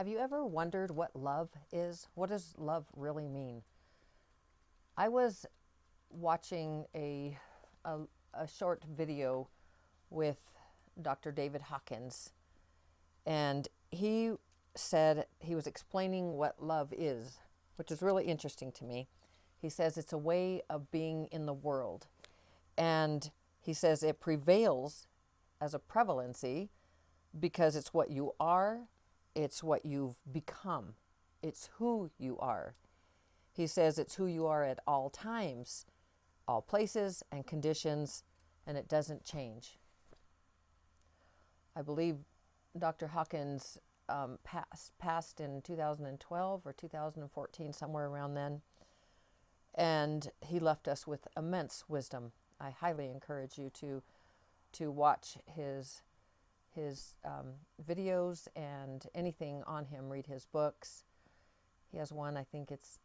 Have you ever wondered what love is? What does love really mean? I was watching a, a short video with Dr. David Hawkins, and he said he was explaining what love is, which is really interesting to me. He says it's a way of being in the world, and he says it prevails as a prevalency because it's what you are, it's what you've become, it's who you are. He says it's who you are at all times, all places and conditions, and it doesn't change. I believe Dr. Hawkins passed in 2012 or 2014, somewhere around then, and he left us with immense wisdom. I highly encourage you to watch his videos and anything on him. Read his books. He has one, I think it's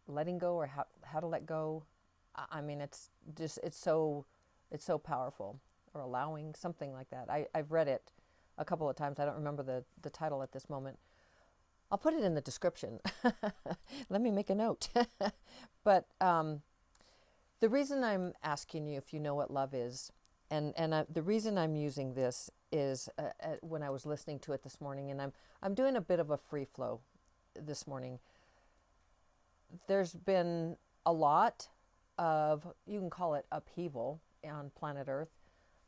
letting go, or how to let go. I mean, it's so powerful, or allowing, something like that. I've read it a couple of times. I don't remember the title at this moment. I'll put it in the description. Let me make a note. But the reason I'm asking you if you know what love is, and the reason I'm using this is when I was listening to it this morning, and I'm doing a bit of a free flow this morning. There's been a lot of, you can call it upheaval on planet Earth,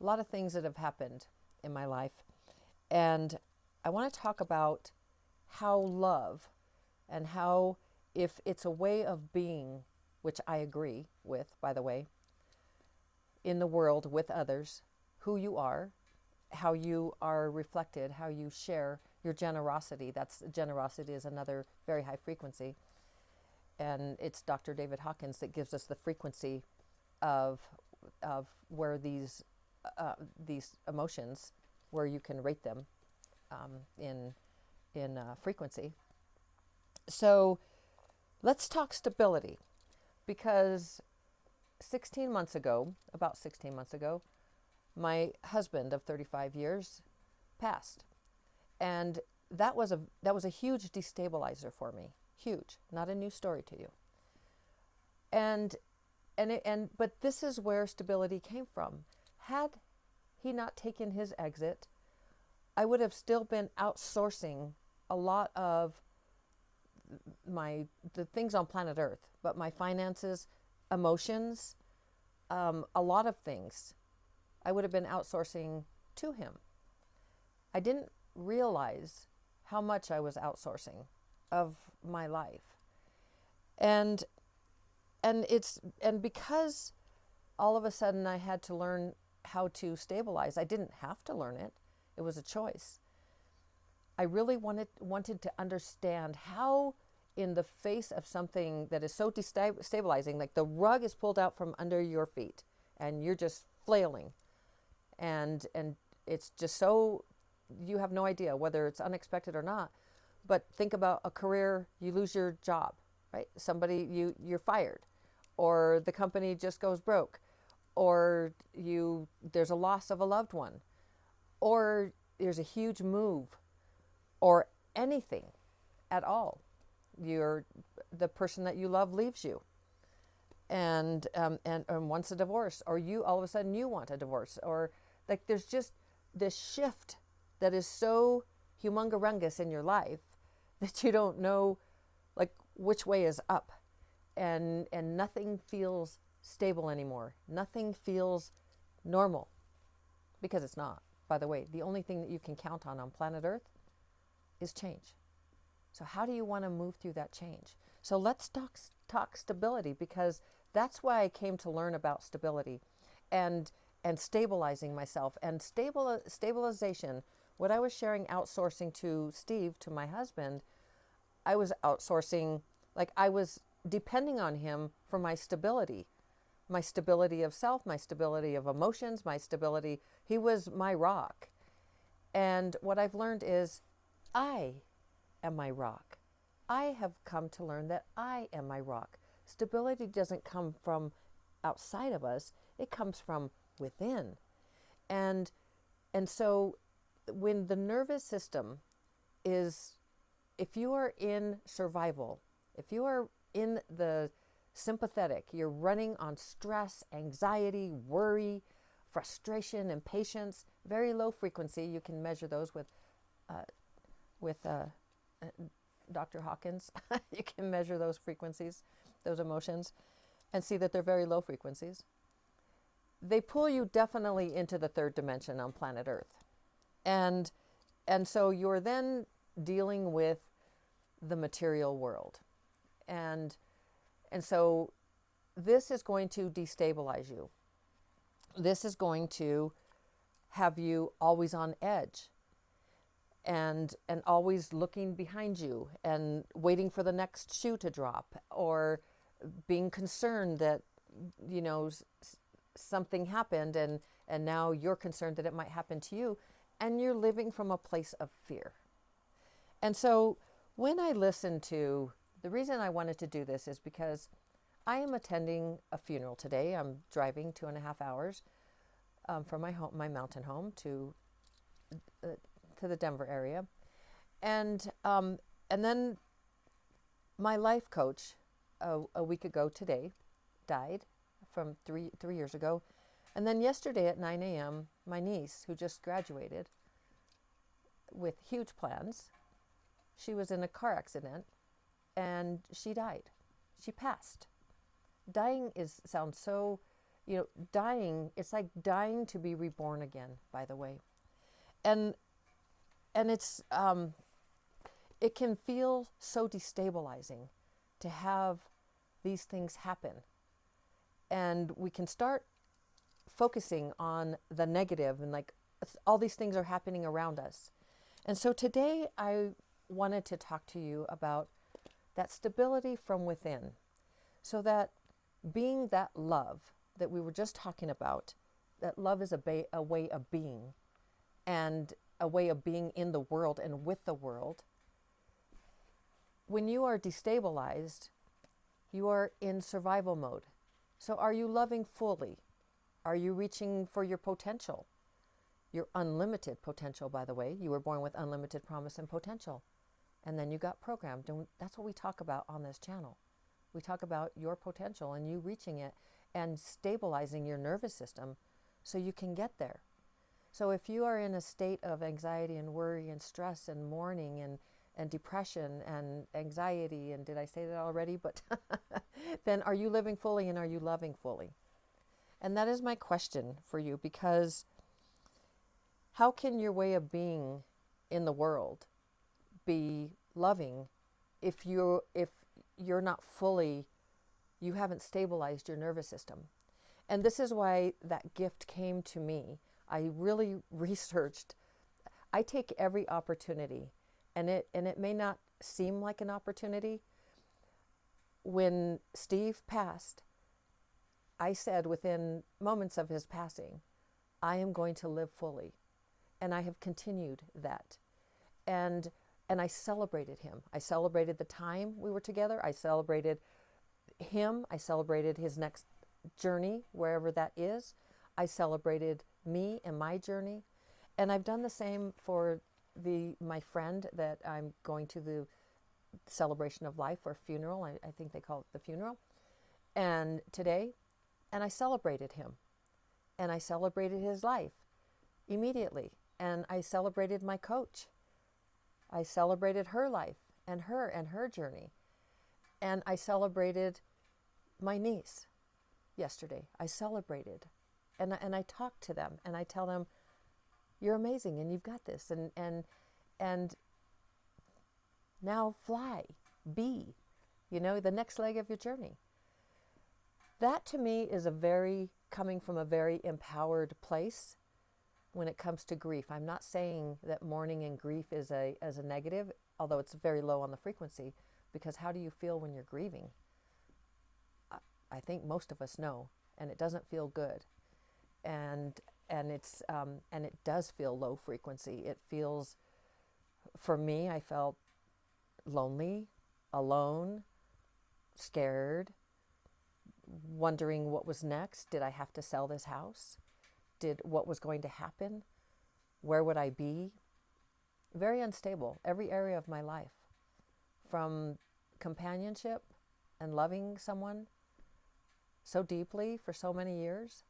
a lot of things that have happened in my life. And I want to talk about how love, and how, if it's a way of being, which I agree with, by the way, in the world with others, who you are, how you are reflected, how you share your generosity. Generosity is another very high frequency. And it's Dr. David Hawkins that gives us the frequency of where these emotions, where you can rate them in frequency. So let's talk stability, because about 16 months ago, my husband of 35 years passed. And that was a huge destabilizer for me. Huge. Not a new story to you. But this is where stability came from. Had he not taken his exit, I would have still been outsourcing a lot of the things on planet Earth, but my finances, emotions, a lot of things, I would have been outsourcing to him. I didn't realize how much I was outsourcing of my life. And because all of a sudden I had to learn how to stabilize. I didn't have to learn it. It was a choice. I really wanted to understand how, in the face of something that is so destabilizing, like the rug is pulled out from under your feet and you're just flailing, and it's just so, you have no idea whether it's unexpected or not. But think about a career, you lose your job, right? You're fired, or the company just goes broke, or there's a loss of a loved one, or there's a huge move, or anything at all. The person that you love leaves you, and wants a divorce, or you all of a sudden you want a divorce, or like there's just this shift that is so humungarungus in your life that you don't know like which way is up, and nothing feels stable anymore. Nothing feels normal, because it's not. By the way, the only thing that you can count on planet Earth is change. So how do you want to move through that change? So let's talk stability, because that's why I came to learn about stability and stabilizing myself, and stabilization. What I was sharing outsourcing to Steve, to my husband, I was outsourcing, like I was depending on him for my stability of self, my stability of emotions, my stability. He was my rock. And what I've learned is I am my rock. I have come to learn that I am my rock. Stability doesn't come from outside of us. It comes from within. And so when the nervous system is if you are in survival, if you are in the sympathetic, you're running on stress, anxiety, worry, frustration, impatience, very low frequency. You can measure those with Dr. Hawkins. You can measure those frequencies, those emotions, and see that they're very low frequencies. They pull you definitely into the third dimension on planet Earth. And so you're then dealing with the material world. And so this is going to destabilize you. This is going to have you always on edge and always looking behind you and waiting for the next shoe to drop, or being concerned that, you know, something happened and now you're concerned that it might happen to you, and you're living from a place of fear. And so when I listen to, the reason I wanted to do this is because I am attending a funeral today. I'm driving 2.5 hours from my mountain home to the Denver area, and then my life coach a week ago today died from three years ago, and then yesterday at 9 a.m. my niece, who just graduated with huge plans, she was in a car accident and she died. She passed. Dying sounds so, dying, it's like dying to be reborn again, by the way. And it's, it can feel so destabilizing to have these things happen. And we can start focusing on the negative and like all these things are happening around us. And so today I wanted to talk to you about that stability from within, so that being that love that we were just talking about, that love is a way of being, and a way of being in the world and with the world. When you are destabilized, you are in survival mode. So are you loving fully? Are you reaching for your potential? Your unlimited potential, by the way. You were born with unlimited promise and potential. And then you got programmed. And that's what we talk about on this channel. We talk about your potential and you reaching it and stabilizing your nervous system so you can get there. So if you are in a state of anxiety and worry and stress and mourning and depression and anxiety, and did I say that already? But then are you living fully and are you loving fully? And that is my question for you, because how can your way of being in the world be loving if you're not fully, you haven't stabilized your nervous system? And this is why that gift came to me. I really researched. I take every opportunity, and it may not seem like an opportunity. When Steve passed, I said within moments of his passing, I am going to live fully. And I have continued that. And I celebrated him. I celebrated the time we were together. I celebrated him. I celebrated his next journey, wherever that is. I celebrated me and my journey. And I've done the same for my friend that I'm going to the celebration of life, or funeral. I think they call it the funeral. And today, and I celebrated him. And I celebrated his life immediately. And I celebrated my coach. I celebrated her life and her journey. And I celebrated my niece yesterday. I celebrated. And I talk to them and I tell them, you're amazing and you've got this. And now fly, be, the next leg of your journey. That to me is coming from a very empowered place when it comes to grief. I'm not saying that mourning and grief is a negative, although it's very low on the frequency, because how do you feel when you're grieving? I think most of us know, and it doesn't feel good. And it does feel low frequency. It feels, for me, I felt lonely, alone, scared, wondering what was next. Did I have to sell this house? What was going to happen? Where would I be? Very unstable, every area of my life. from companionship and loving someone so deeply for so many years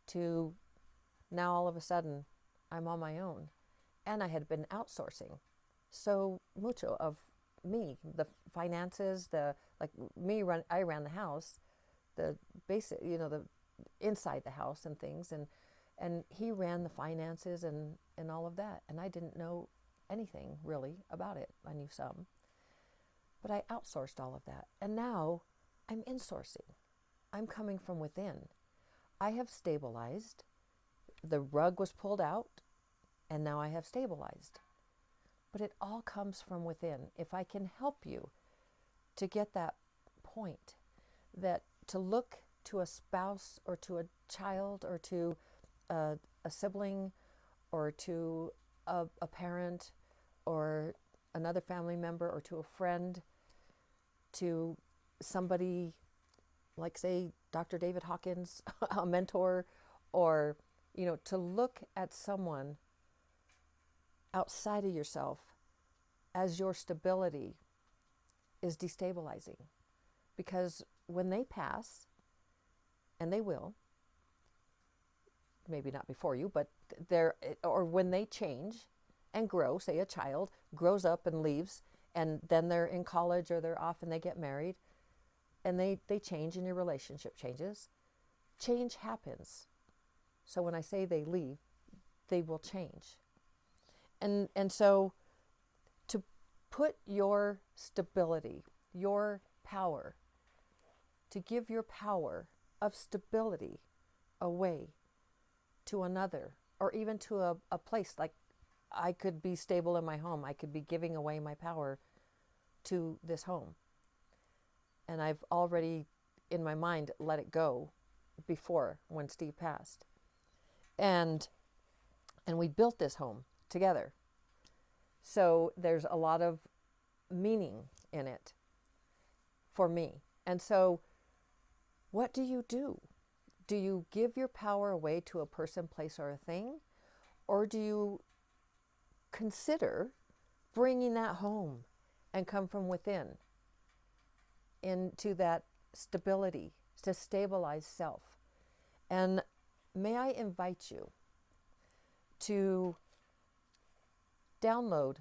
to now all of a sudden I'm on my own. And I had been outsourcing so mucho of me, the finances, I ran the house, the basic, the inside the house and things, and he ran the finances and all of that. And I didn't know anything really about it. I knew some, but I outsourced all of that. And now I'm insourcing. I'm coming from within. I have stabilized. The rug was pulled out, and now I have stabilized. But it all comes from within. If I can help you to get that point, that to look to a spouse or to a child or to a sibling or to a parent or another family member or to a friend, to somebody like, say, Dr. David Hawkins, a mentor, or, to look at someone outside of yourself as your stability is destabilizing. Because when they pass, and they will, maybe not before you, but or when they change and grow, say a child grows up and leaves, and then they're in college or they're off and they get married, and they change and your relationship changes. Change happens. So when I say they leave, they will change. And so to put your stability, your power, to give your power of stability away to another, or even to a place, like I could be stable in my home. I could be giving away my power to this home. And I've already, in my mind, let it go before, when Steve passed. And we built this home together. So there's a lot of meaning in it for me. And so what do you do? Do you give your power away to a person, place, or a thing? Or do you consider bringing that home and come from within into that stability, to stabilize self? And may I invite you to download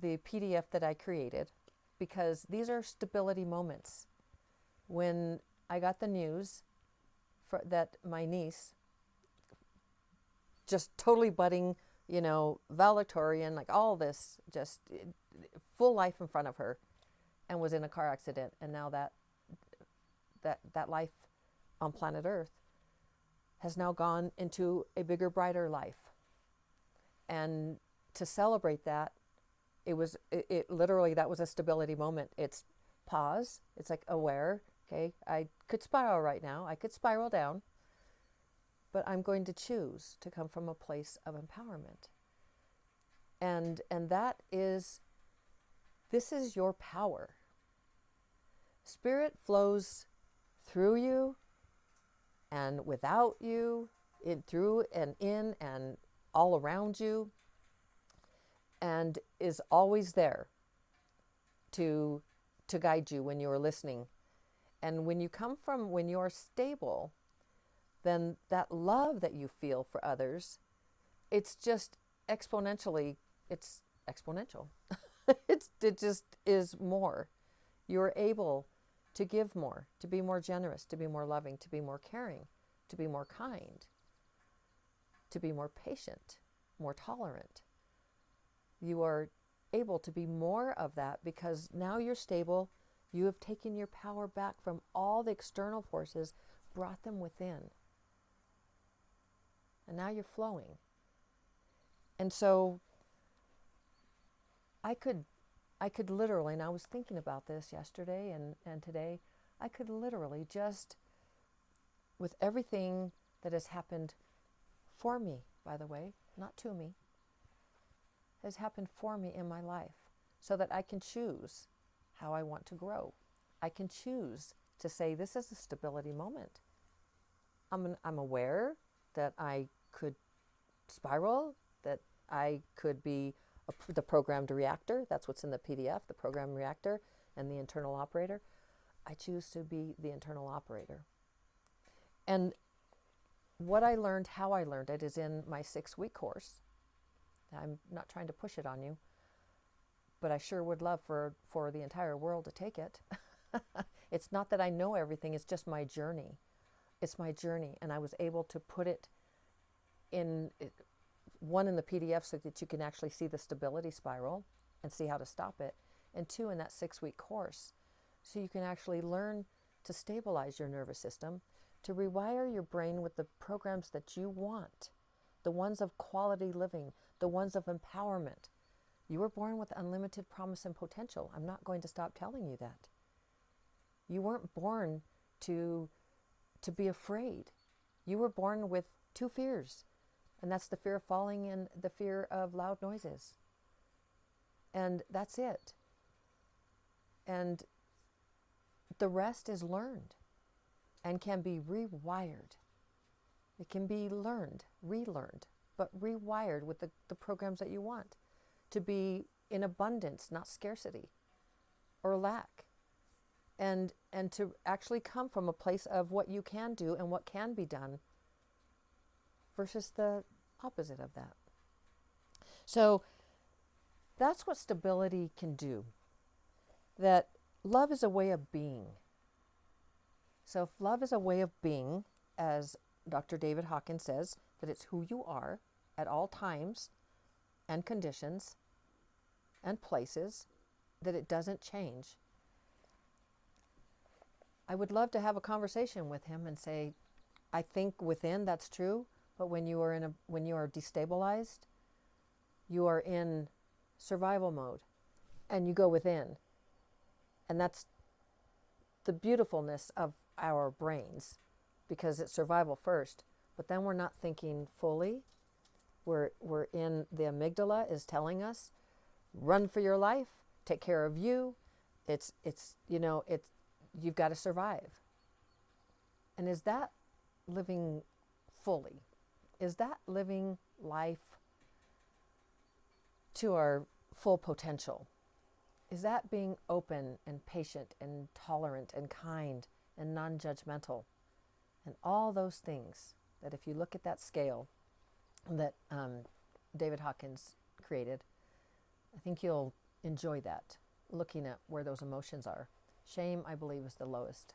the PDF that I created, because these are stability moments. When I got the news that my niece, just totally budding, valedictorian, like all this, just full life in front of her, and was in a car accident, and now that life on planet Earth has now gone into a bigger, brighter life. And to celebrate that, it literally, that was a stability moment. It's pause. It's like aware. Okay, I could spiral right now. I could spiral down, but I'm going to choose to come from a place of empowerment. And this is your power. Spirit flows through you and without you, through and in and all around you, and is always there to guide you when you're listening. And when you're stable, then that love that you feel for others, it's just exponential. It just is more. You're able to give more, to be more generous, to be more loving, to be more caring, to be more kind, to be more patient, more tolerant. You are able to be more of that because now you're stable. You have taken your power back from all the external forces, brought them within. And now you're flowing. And so I could literally, and I was thinking about this yesterday and today, I could literally just, with everything that has happened for me, by the way, not to me, has happened for me in my life, so that I can choose how I want to grow. I can choose to say, this is a stability moment. I'm aware that I could spiral, that I could be the programmed reactor. That's what's in the PDF, the programmed reactor and the internal operator. I choose to be the internal operator. And what I learned, how I learned it, is in my 6-week course. I'm not trying to push it on you, but I sure would love for the entire world to take it. It's not that I know everything, it's just my journey. It's my journey, and I was able to put it in, one, in the PDF so that you can actually see the stability spiral and see how to stop it, and 2, in that 6-week course, so you can actually learn to stabilize your nervous system, to rewire your brain with the programs that you want, the ones of quality living, the ones of empowerment. You were born with unlimited promise and potential. I'm not going to stop telling you that. You weren't born to be afraid. You were born with 2 fears, and that's the fear of falling and the fear of loud noises. And that's it. And the rest is learned and can be rewired. It can be learned, relearned, but rewired with the programs that you want to be in abundance, not scarcity or lack. And to actually come from a place of what you can do and what can be done versus the opposite of that. So that's what stability can do. That love is a way of being. So if love is a way of being, as Dr. David Hawkins says, that it's who you are at all times and conditions and places, that it doesn't change. I would love to have a conversation with him and say, I think within that's true, but when you are destabilized, you are in survival mode and you go within. And that's the beautifulness of our brains, because it's survival first, but then we're not thinking fully. We're in, the amygdala is telling us, run for your life, take care of you. It's you've got to survive. And is that living fully? Is that living life to our full potential? Is that being open and patient and tolerant and kind and non-judgmental? And all those things that, if you look at that scale that David Hawkins created, I think you'll enjoy that, looking at where those emotions are. Shame, I believe, is the lowest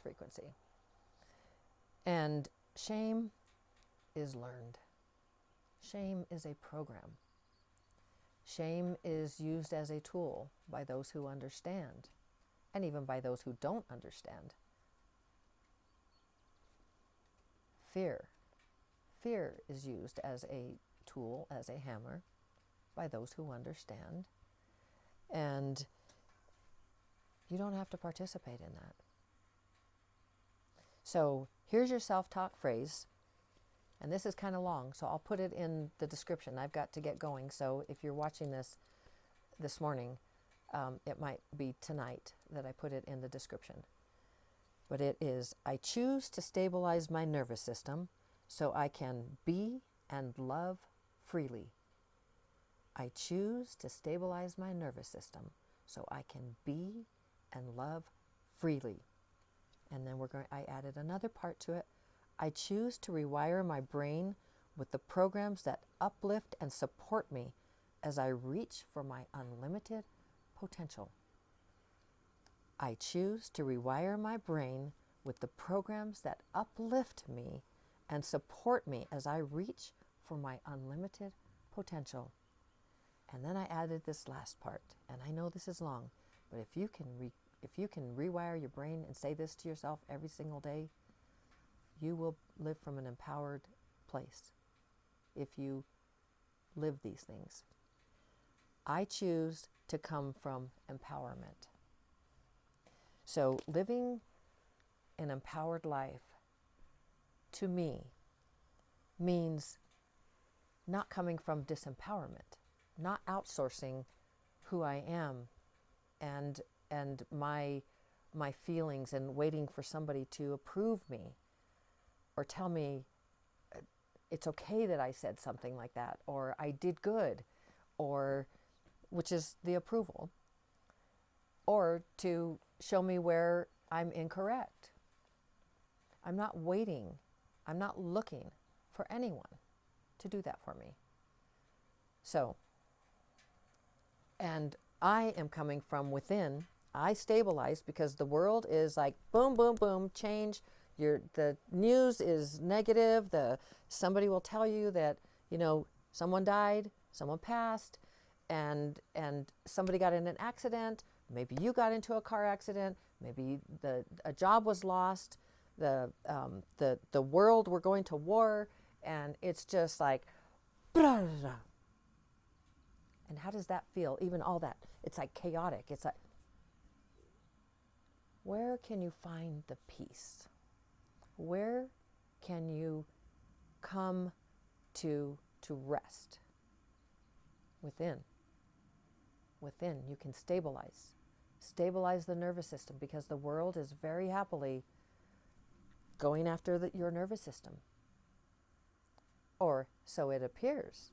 frequency. And shame is learned. Shame is a program. Shame is used as a tool by those who understand, and even by those who don't understand. Fear. Fear is used as a tool, as a hammer, by those who understand. And you don't have to participate in that. So here's your self-talk phrase. And this is kind of long, so I'll put it in the description. I've got to get going. So if you're watching this morning, it might be tonight that I put it in the description. But it is, I choose to stabilize my nervous system so I can be and love freely. I choose to stabilize my nervous system so I can be and love freely. And then I added another part to it. I choose to rewire my brain with the programs that uplift and support me as I reach for my unlimited potential. I choose to rewire my brain with the programs that uplift me and support me as I reach for my unlimited potential. And then I added this last part, and I know this is long, but if you can rewire your brain and say this to yourself every single day, you will live from an empowered place if you live these things. I choose to come from empowerment. So living an empowered life, to me, means not coming from disempowerment, not outsourcing who I am and my feelings and waiting for somebody to approve me or tell me it's okay that I said something like that, or I did good, or which is the approval, or to show me where I'm incorrect. I'm not waiting, I'm not looking for anyone to do that for me. So, and I am coming from within. I stabilize because the world is like boom, boom, boom, change. The news is negative. Somebody will tell you that, someone died, someone passed, and somebody got in an accident. Maybe you got into a car accident. Maybe a job was lost. The world, we're going to war, and it's just like, blah, blah, blah. And how does that feel? Even all that, it's like chaotic. It's like, where can you find the peace? Where can you come to rest? Within. Within, you can stabilize. Stabilize the nervous system, because the world is very happily going after your nervous system. Or so it appears,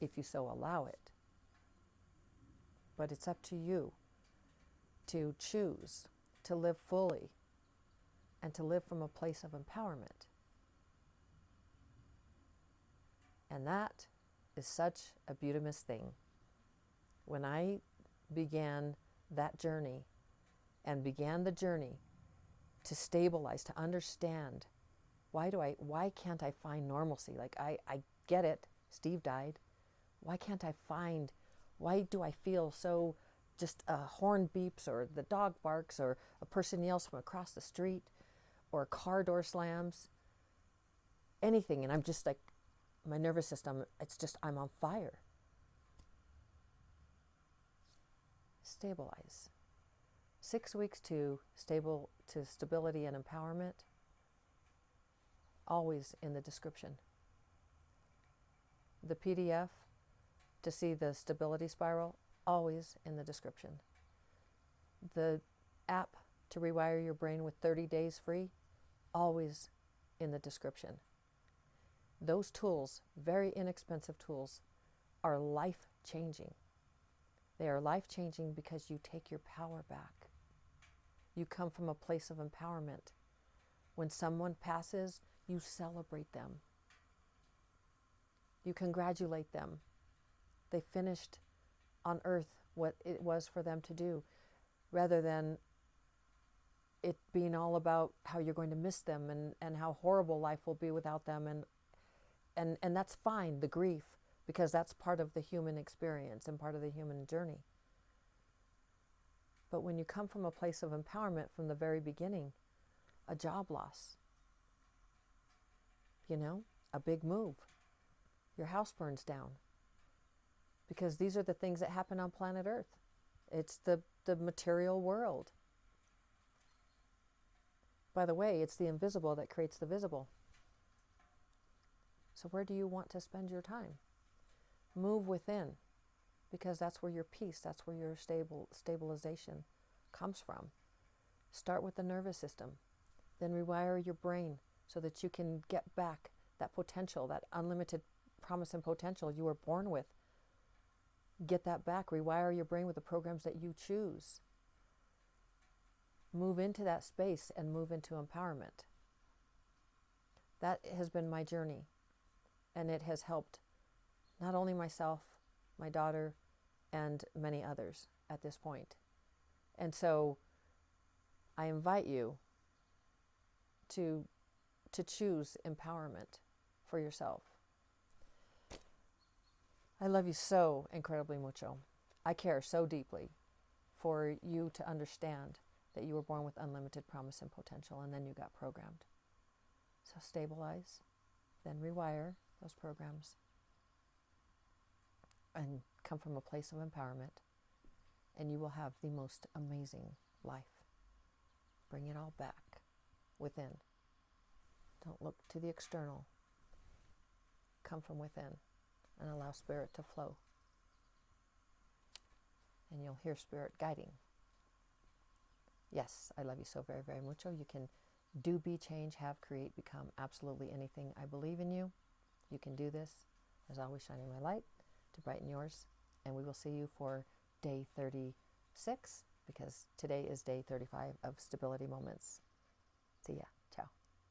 if you so allow it. But it's up to you to choose to live fully and to live from a place of empowerment. And that is such a beautiful thing. When I began that journey and began the journey to stabilize, to understand, why can't I find normalcy? Like I get it, Steve died. Why do I feel so, just a horn beeps, or the dog barks, or a person yells from across the street, or a car door slams, anything, and I'm just like, my nervous system, it's just, I'm on fire. Stabilize. 6 weeks to stability and empowerment, always in the description. The PDF to see the stability spiral, always in the description. The app to rewire your brain with 30 days free, always in the description. Those tools, very inexpensive tools, are life-changing. They are life-changing because you take your power back. You come from a place of empowerment. When someone passes, you celebrate them. You congratulate them. They finished on earth what it was for them to do, rather than it being all about how you're going to miss them and how horrible life will be without them. And that's fine, the grief, because that's part of the human experience and part of the human journey. But when you come from a place of empowerment from the very beginning, a job loss, a big move, your house burns down, because these are the things that happen on planet Earth. It's the material world. By the way, it's the invisible that creates the visible. So where do you want to spend your time? Move within, because that's where your peace, that's where your stabilization comes from. Start with the nervous system, then rewire your brain so that you can get back that potential, that unlimited promise and potential you were born with. Get that back, rewire your brain with the programs that you choose. Move into that space and move into empowerment. That has been my journey, and it has helped not only myself, my daughter, and many others at this point. And so I invite you to choose empowerment for yourself. I love you so incredibly mucho. I care so deeply for you to understand that you were born with unlimited promise and potential, and then you got programmed. So stabilize, then rewire those programs, and come from a place of empowerment, and you will have the most amazing life. Bring it all back within. Don't look to the external. Come from within and allow Spirit to flow. And you'll hear Spirit guiding. Yes, I love you so very, very mucho. You can do, be, change, have, create, become absolutely anything. I believe in you. You can do this. As always, shining my light to brighten yours. And we will see you for day 36, because today is day 35 of Stability Moments. See ya. Ciao.